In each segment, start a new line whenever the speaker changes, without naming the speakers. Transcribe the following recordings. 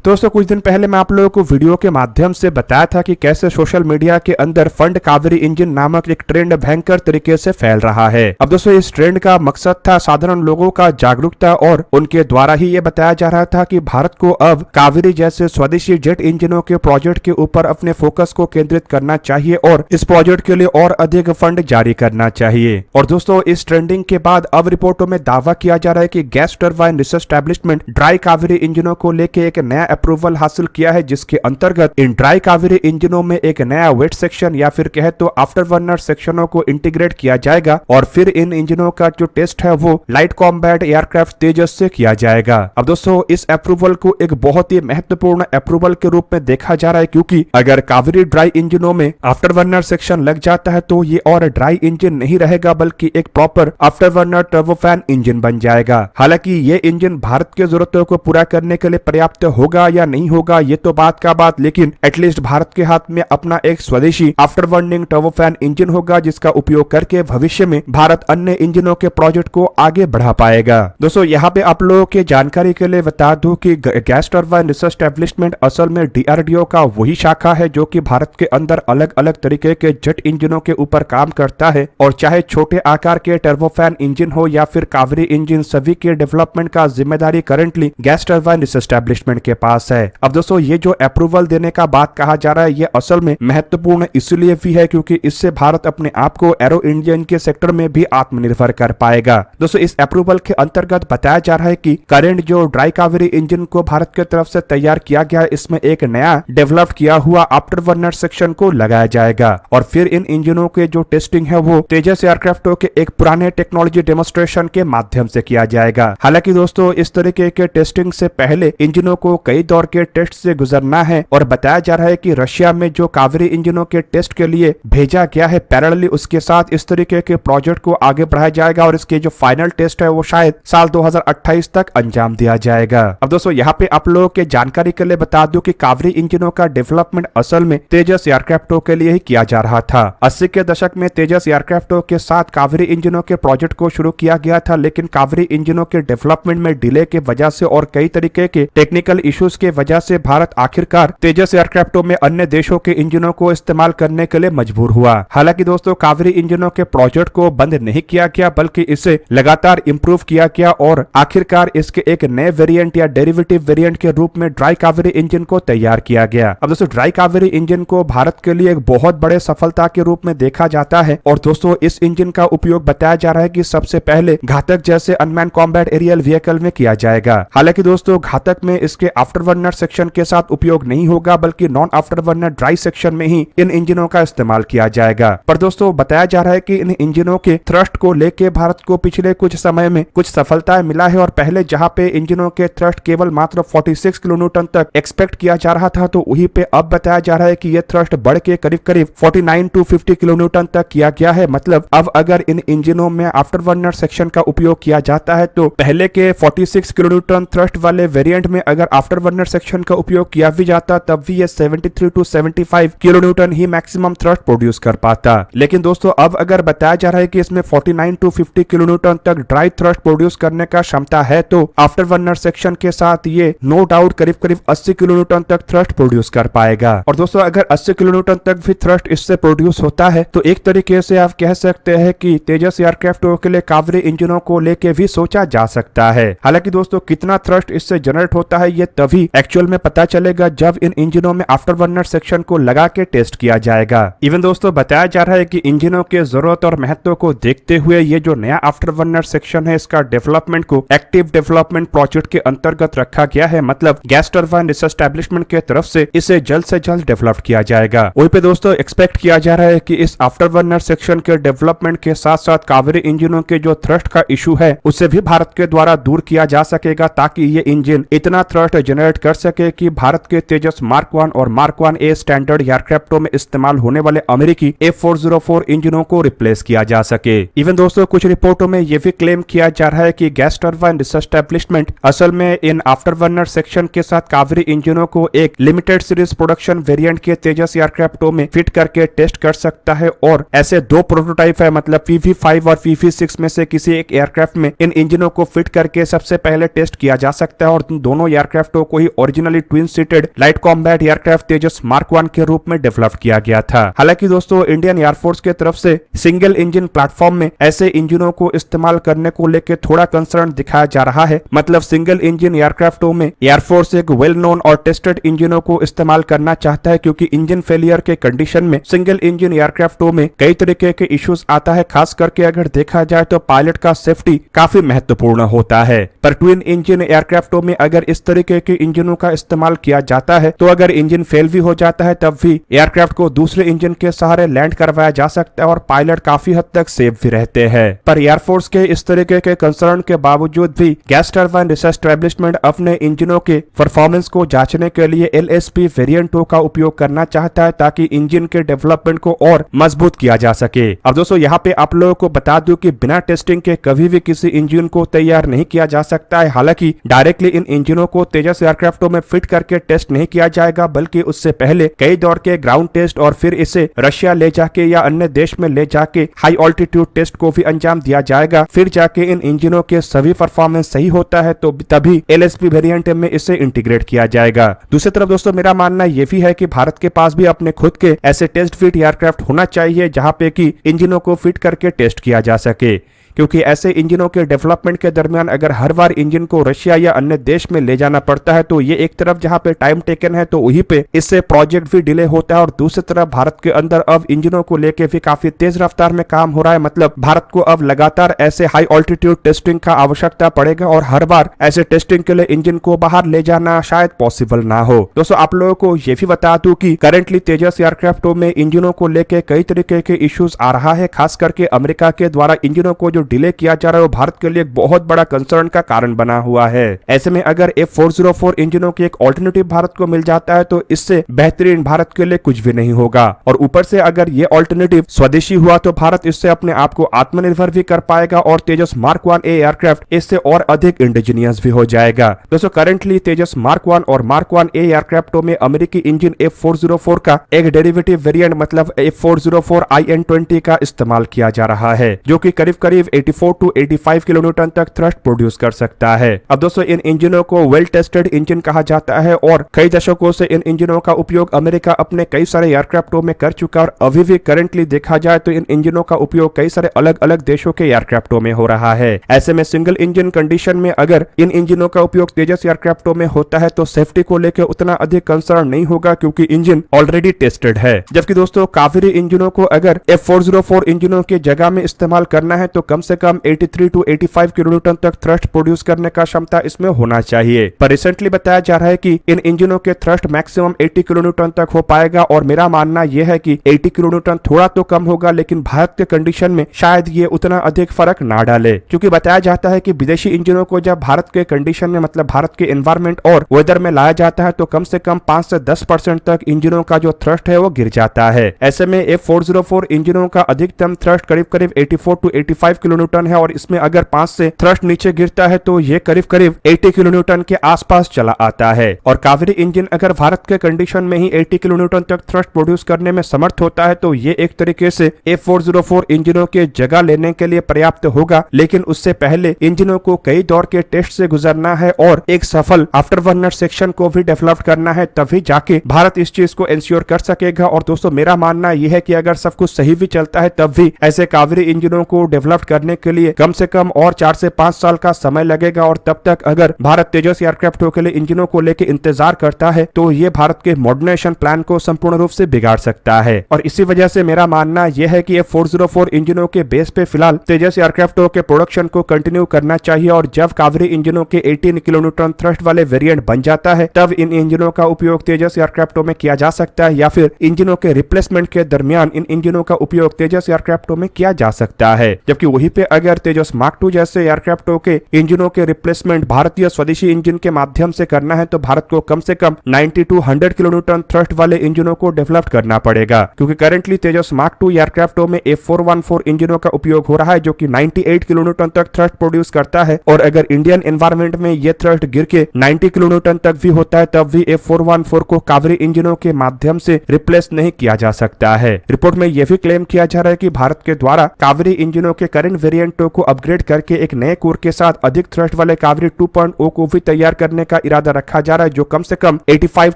दोस्तों कुछ दिन पहले मैं आप लोगों को वीडियो के माध्यम से बताया था कि कैसे सोशल मीडिया के अंदर फंड कावेरी इंजन नामक एक ट्रेंड भयंकर तरीके से फैल रहा है। अब दोस्तों इस ट्रेंड का मकसद था साधारण लोगों का जागरूकता और उनके द्वारा ही ये बताया जा रहा था कि भारत को अब कावेरी जैसे स्वदेशी जेट इंजनों के प्रोजेक्ट के ऊपर अपने फोकस को केंद्रित करना चाहिए और इस प्रोजेक्ट के लिए और अधिक फंड जारी करना चाहिए। और दोस्तों इस ट्रेंडिंग के बाद अब रिपोर्टों में दावा किया जा रहा है कि gas turbine research establishment dry Kaveri इंजनों को लेकर एक नया अप्रूवल हासिल किया है, जिसके अंतर्गत इन ड्राई कावेरी इंजनों में एक नया वेट सेक्शन या फिर कहे तो आफ्टर बर्नर सेक्शनों को इंटीग्रेट किया जाएगा और फिर इन इंजनों का जो टेस्ट है वो लाइट कॉम्बैट एयरक्राफ्ट तेजस से किया जाएगा। अब दोस्तों इस अप्रूवल को एक बहुत ही महत्वपूर्ण अप्रूवल के रूप में देखा जा रहा है, क्योंकि अगर कावेरी ड्राई इंजनों में आफ्टर बर्नर सेक्शन लग जाता है तो ये और ड्राई इंजन नहीं रहेगा बल्कि एक proper after burner turbofan engine बन जाएगा। हालांकि ये इंजन भारत की जरूरतों को पूरा करने के लिए पर्याप्त होगा या नहीं होगा ये तो बात का बात, लेकिन एटलीस्ट भारत के हाथ में अपना एक स्वदेशी आफ्टर बर्निंग टर्बोफैन इंजन होगा जिसका उपयोग करके भविष्य में भारत अन्य इंजनों के प्रोजेक्ट को आगे बढ़ा पाएगा। दोस्तों यहाँ पे आप लोगों के जानकारी के लिए बता दूं कि गैस टरबाइन रिसर्च एस्टेब्लिशमेंट असल में डीआरडीओ का वही शाखा है जो कि भारत के अंदर अलग अलग तरीके के जेट इंजनों के ऊपर काम करता है, और चाहे छोटे आकार के टर्बोफैन इंजन हो या फिर कावेरी इंजन, सभी के डेवलपमेंट का जिम्मेदारी currently gas turbine research establishment के पास है। अब दोस्तों ये जो अप्रूवल देने का बात कहा जा रहा है ये असल में महत्वपूर्ण इसलिए भी है क्योंकि इससे भारत अपने आप को एरो इंजन के सेक्टर में भी आत्मनिर्भर कर पाएगा। दोस्तों इस अप्रूवल के अंतर्गत बताया जा रहा है कि करंट जो ड्राई कावेरी इंजन को भारत की तरफ से तैयार किया गया है इसमें एक नया डेवलप किया हुआ आफ्टर बर्नर सेक्शन को लगाया जाएगा और फिर इन इंजनों के जो टेस्टिंग है वो तेजस एयरक्राफ्टों के एक पुराने टेक्नोलॉजी डेमोन्स्ट्रेशन के माध्यम से किया जाएगा। हालांकि दोस्तों इस तरीके के टेस्टिंग से पहले इंजनों को कई दौर के टेस्ट से गुजरना है और बताया जा रहा है कि रशिया में जो कावेरी इंजनों के टेस्ट के लिए भेजा गया है पैरेलली उसके साथ इस तरीके के प्रोजेक्ट को आगे बढ़ाया जाएगा और इसके जो फाइनल टेस्ट है वो शायद साल 2028 तक अंजाम दिया जाएगा। अब दोस्तों यहाँ पे आप लोगों के जानकारी के लिए बता दूं कि कावेरी इंजनों का डेवलपमेंट असल में तेजस एयरक्राफ्टों के लिए ही किया जा रहा था। 80 के दशक में तेजस एयरक्राफ्टों के साथ कावेरी इंजनों के प्रोजेक्ट को शुरू किया गया था, लेकिन कावेरी इंजनों के डेवलपमेंट में डिले के वजह से और कई तरीके के टेक्निकल इश्यूज के वजह से भारत आखिरकार तेजस एयरक्राफ्टों में अन्य देशों के इंजनों को इस्तेमाल करने के लिए मजबूर हुआ। हालांकि दोस्तों कावेरी इंजनों के प्रोजेक्ट को बंद नहीं किया गया बल्कि इसे लगातार इंप्रूव किया गया और आखिरकार इसके एक नए वेरिएंट या डेरिवेटिव वेरिएंट के रूप में ड्राई कावेरी इंजन को तैयार किया गया। अब दोस्तों ड्राई कावेरी इंजन को भारत के लिए एक बहुत बड़े सफलता के रूप में देखा जाता है और दोस्तों इस इंजन का उपयोग बताया जा रहा है कि सबसे पहले घातक जैसे अनमैन कॉम्बैट एरियल व्हीकल में किया जाएगा। हालांकि दोस्तों घातक में इसके आफ्टर बर्नर सेक्शन के साथ उपयोग नहीं होगा बल्कि non after burner dry section में ही इन इंजनों का इस्तेमाल किया जाएगा। पर दोस्तों बताया जा रहा है कि इन इंजनों के थ्रस्ट को लेके भारत को पिछले कुछ समय में कुछ सफलताएं मिला है और पहले जहां पे इंजनों के थ्रस्ट केवल मात्र 46 किलोन्यूटन तक एक्सपेक्ट किया जा रहा था तो वहीं पे अब बताया जा रहा है कि यह थ्रस्ट बढ़ के करीब करीब 49 टू 50 किलोन्यूटन तक किया गया है। मतलब अब अगर इन इंजनों में आफ्टर बर्नर सेक्शन का उपयोग किया जाता है तो पहले के 46 किलोन्यूटन थ्रस्ट वाले वेरिएंट में अगर आफ्टर बर्नर सेक्शन का उपयोग किया भी जाता तब भी ये 73 टू 75 किलोन्यूटन ही मैक्सिमम थ्रस्ट प्रोड्यूस कर पाता। लेकिन दोस्तों अब अगर बताया जा रहा है कि इसमें 49 टू 50 किलोन्यूटन तक ड्राई थ्रस्ट प्रोड्यूस करने का क्षमता है तो आफ्टर बर्नर सेक्शन के साथ ये नो डाउट करीब करीब 80 किलोन्यूटन तक थ्रस्ट प्रोड्यूस कर पाएगा। और दोस्तों अगर 80 किलोन्यूटन तक भी थ्रस्ट इससे प्रोड्यूस होता है तो एक तरीके से आप कह सकते हैं कि तेजस एयरक्राफ्टों के लिए कावेरी इंजनों को लेके भी सोचा जा सकता है। हालांकि दोस्तों कितना थ्रस्ट इससे जनरेट होता है ये तभी एक्चुअल में पता चलेगा जब इन इंजनों में आफ्टर बर्नर सेक्शन को लगा के टेस्ट किया जाएगा। इवन दोस्तों बताया जा रहा है कि इंजनों के जरूरत और महत्व को देखते हुए ये जो नया आफ्टर बर्नर सेक्शन है इसका डेवलपमेंट को एक्टिव डेवलपमेंट प्रोजेक्ट के अंतर्गत रखा गया है। मतलब गैस टरबाइन रिसर्च एस्टेब्लिशमेंट के तरफ से इसे जल्द से जल्द डेवलप किया जाएगा। वहीं पे दोस्तों एक्सपेक्ट किया जा रहा है कि इस आफ्टर बर्नर सेक्शन के डेवलपमेंट के साथ साथ कावेरी इंजनों के जो थ्रस्ट का इशू है उसे भी भारत के द्वारा दूर किया जा सकेगा ताकि ये इंजन इतना थ्रस्ट जनरेट कर सके कि भारत के तेजस मार्क 1 और मार्क 1A स्टैंडर्ड एयरक्राफ्टों में इस्तेमाल होने वाले अमेरिकी F404 इंजनों को रिप्लेस किया जा सके। इवन दोस्तों कुछ रिपोर्टों में यह भी क्लेम किया जा रहा है कि गैस टरबाइन रिसर्च एस्टेब्लिशमेंट असल में इन आफ्टर बर्नर सेक्शन के साथ कावेरी इंजनों को एक लिमिटेड सीरीज प्रोडक्शन वेरिएंट के तेजस एयरक्राफ्टों में फिट करके टेस्ट कर सकता है और ऐसे दो प्रोटोटाइप है मतलब PV5 और PV6 में से किसी एक एयरक्राफ्ट में इन इंजनों को फिट करके सबसे पहले टेस्ट किया जा सकता है और दोनों एयरक्राफ्टों को ही originally twin seated light combat aircraft Tejas mark 1 के रूप में डेवलप किया गया था। हालांकि दोस्तों इंडियन एयरफोर्स की तरफ से सिंगल इंजन प्लेटफॉर्म में ऐसे इंजनों को इस्तेमाल करने को लेकर थोड़ा कंसर्न दिखाया जा रहा है। मतलब सिंगल इंजन एयरक्राफ्टों में एयरफोर्स एक वेल नोन और टेस्टेड इंजनों को इस्तेमाल करना चाहता है, क्योंकि इंजन फेलियर के कंडीशन में सिंगल इंजन एयरक्राफ्टों में कई तरीके के इश्यूज आता है। खास करके अगर देखा जाए तो पायलट का सेफ्टी काफी महत्वपूर्ण होता है। पर ट्विन इंजन एयरक्राफ्टों में अगर इस तरीके के इंजनों का इस्तेमाल किया जाता है तो अगर इंजन फेल भी हो जाता है तब भी एयरक्राफ्ट को दूसरे इंजन के सहारे लैंड करवाया जा सकता है और पायलट काफी हद तक सेफ भी रहते हैं। पर एयरफोर्स के इस तरीके के कंसर्न के बावजूद भी गैस टरबाइन रिसर्च एस्टेब्लिशमेंट अपने इंजनों के परफॉर्मेंस को जांचने के लिए LSP वेरिएंट 2 का उपयोग करना चाहता है, ताकि इंजन के डेवलपमेंट को और मजबूत किया जा सके। अब दोस्तों यहाँ पे आप लोगों को बता दूं कि बिना टेस्टिंग के कभी भी किसी इंजन को तैयार नहीं किया जा सकता है। हालांकि डायरेक्टली इन इंजनों को तेजस एयरक्राफ्टों में फिट करके टेस्ट नहीं किया जाएगा, बल्कि उससे पहले कई दौर के ग्राउंड टेस्ट और फिर इसे रशिया ले जाके या अन्य देश में ले जाके हाई ऑल्टीट्यूड टेस्ट को भी अंजाम दिया जाएगा। फिर जाके इन इंजनों के सभी परफॉर्मेंस सही होता है तो तभी LSP वेरिएंट में इसे इंटीग्रेट किया जाएगा। दूसरी तरफ दोस्तों मेरा मानना यह भी है कि भारत के पास भी अपने खुद के ऐसे टेस्ट फिट एयरक्राफ्ट होना चाहिए, जहां पे कि इंजनों को फिट करके टेस्ट किया जा सके, क्योंकि ऐसे इंजनों के डेवलपमेंट के दरमियान अगर हर बार इंजन को रशिया या अन्य देश में ले जाना पड़ता है तो ये एक तरफ जहां पे टाइम टेकन है तो वहीं पे इससे प्रोजेक्ट भी डिले होता है, और दूसरी तरफ भारत के अंदर अब इंजनों को लेके भी काफी तेज रफ्तार में काम हो रहा है। मतलब भारत को अब लगातार ऐसे हाई ऑल्टीट्यूड टेस्टिंग का आवश्यकता पड़ेगा और हर बार ऐसे टेस्टिंग के लिए इंजन को बाहर ले जाना शायद पॉसिबल ना हो। दोस्तों आप लोगों को ये भी बता दूं कि करंटली तेजस एयरक्राफ्टों में इंजनों को लेके कई तरीके के इश्यूज आ रहा है। खास करके अमेरिका के द्वारा इंजनों को जो डिले किया जा रहा है वो भारत के लिए एक बहुत बड़ा कंसर्न का कारण बना हुआ है। ऐसे में अगर F404 इंजनों की एक ऑल्टरनेटिव भारत को मिल जाता है तो इससे बेहतरीन भारत के लिए कुछ भी नहीं होगा, और ऊपर से अगर ये ऑल्टरनेटिव स्वदेशी हुआ तो भारत इससे अपने आप को आत्मनिर्भर भी कर पाएगा और तेजस मार्क 1A एयरक्राफ्ट इससे और अधिक इंडिजीनियस भी हो जाएगा। दोस्तों करंटली तेजस मार्क 1 और मार्क 1A एयरक्राफ्टों में अमेरिकी इंजन F404 का एक डेरिवेटिव वेरिएंट मतलब F404 IN20 का इस्तेमाल किया जा रहा है, जो कि करीब करीब 84 to 85 किलोन्यूटन तक थ्रस्ट प्रोड्यूस कर सकता है। अब दोस्तों इन इंजनों को वेल टेस्टेड इंजन कहा जाता है और कई दशकों से इन इंजनों का उपयोग अमेरिका अपने कई सारे एयरक्राफ्टों में कर चुका है, और अभी भी करंटली देखा जाए तो इन इंजनों का उपयोग कई सारे अलग अलग देशों के एयरक्राफ्टों में हो रहा है। ऐसे में सिंगल इंजन कंडीशन में अगर इन इंजनों का उपयोग तेजस एयरक्राफ्टों में होता है तो सेफ्टी को लेकर उतना अधिक कंसर्न नहीं होगा, क्योंकि इंजन ऑलरेडी टेस्टेड है। जबकि दोस्तों कावेरी इंजनों को अगर F404 इंजनों की जगह में इस्तेमाल करना है तो कम से कम 83 to 85 किलोन्यूटन तक थ्रस्ट प्रोड्यूस करने का क्षमता इसमें होना चाहिए। पर रिसेंटली बताया जा रहा है कि इन इंजनों के थ्रस्ट मैक्सिमम 80 किलोन्यूटन तक हो पाएगा, और मेरा मानना यह है कि 80 किलोन्यूटन थोड़ा तो कम होगा, लेकिन भारत के कंडीशन में शायद ये उतना अधिक फर्क ना डाले, क्योंकि बताया जाता है कि विदेशी इंजनों को जब भारत के कंडीशन में मतलब भारत के एनवायरमेंट और वेदर में लाया जाता है तो कम से कम 5 से 10% तक इंजनों का जो थ्रस्ट है वो गिर जाता है। ऐसे में F404 इंजनों का अधिकतम थ्रस्ट करीब करीब 84 to 85 किलोन्यूटन है, और इसमें अगर 5 से थ्रस्ट नीचे गिरता है तो ये करीब करीब 80 किलोन्यूटन के आसपास चला आता है। और कावेरी इंजन अगर भारत के कंडीशन में ही 80 किलोन्यूटन तक थ्रस्ट प्रोड्यूस करने में समर्थ होता है तो ये एक तरीके से F404 इंजनों के जगह लेने के लिए पर्याप्त होगा, लेकिन उससे पहले इंजनों को कई दौर के टेस्ट से गुजरना है और एक सफल आफ्टर बर्नर सेक्शन को भी डेवलप करना है, तभी जाके भारत इस चीज को इंश्योर कर सकेगा। और दोस्तों मेरा मानना यह है कि अगर सब कुछ सही भी चलता है तब भी ऐसे कावेरी इंजनों को डेवलप करने के लिए कम से कम और 4 से 5 साल का समय लगेगा, और तब तक अगर भारत तेजस एयरक्राफ्टों के लिए इंजनों को लेकर इंतजार करता है तो ये भारत के मॉडर्नाइजेशन प्लान को संपूर्ण रूप से बिगाड़ सकता है। और इसी वजह से मेरा मानना यह है कि F404 इंजनों के बेस पे फिलहाल तेजस एयरक्राफ्टों के प्रोडक्शन को कंटिन्यू करना चाहिए, और जब कावेरी इंजनों के 18 किलोन्यूटन थ्रस्ट वाले वेरिएंट बन जाता है तब इन इंजनों का उपयोग तेजस एयरक्राफ्टों में किया जा सकता है, या फिर इंजनों के रिप्लेसमेंट के दरमियान इन इंजनों का उपयोग तेजस एयरक्राफ्टों में किया जा सकता है। जबकि वहीं पे अगर तेजस मार्क 2 जैसे एयरक्राफ्टों के इंजनों के रिप्लेसमेंट भारतीय स्वदेशी इंजन के माध्यम से करना है तो भारत को कम से कम 90 to 100 किलोन्यूटन थ्रस्ट वाले इंजनों को डेवलप करना पड़ेगा, क्योंकि करंटली तेजस मार्क 2 एयरक्राफ्टों में F414 इंजनों का उपयोग हो रहा है जो कि 98 किलोन्यूटन तक थ्रस्ट प्रोड्यूस करता है, और अगर इंडियन एनवायरमेंट में ये थ्रस्ट गिर के 90 किलोन्यूटन तक भी होता है तब भी F414 को कावेरी इंजनों के माध्यम से रिप्लेस नहीं किया जा सकता है। रिपोर्ट में यह भी क्लेम किया जा रहा है कि भारत के द्वारा कावेरी इंजनों के करंट वेरिएंटों को अपग्रेड करके एक नए कोर के साथ अधिक थ्रस्ट वाले कावेरी 2.0 को भी तैयार करने का इरादा रखा जा रहा है, जो कम से कम 85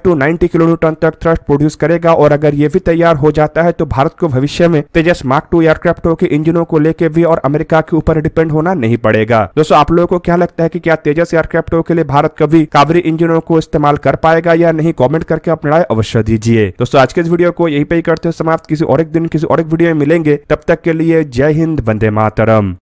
to 90 किलोन्यूटन तक थ्रस्ट प्रोड्यूस करेगा। और अगर ये भी तैयार हो जाता है तो भारत को भविष्य में तेजस मार्क 2 एयरक्राफ्टों के इंजनों को लेकर भी और अमेरिका के ऊपर डिपेंड होना नहीं पड़ेगा। दोस्तों, आप लोगों को क्या लगता है कि क्या तेजस एयरक्राफ्टों के लिए भारत कभी कावेरी इंजनों को इस्तेमाल कर पाएगा या नहीं? कमेंट करके अपनी राय अवश्य दीजिए। दोस्तों, आज के इस वीडियो को यहीं पे ही करते हैं समाप्त। किसी और एक दिन किसी और एक वीडियो में मिलेंगे, तब तक के लिए जय हिंद, वंदे मातरम।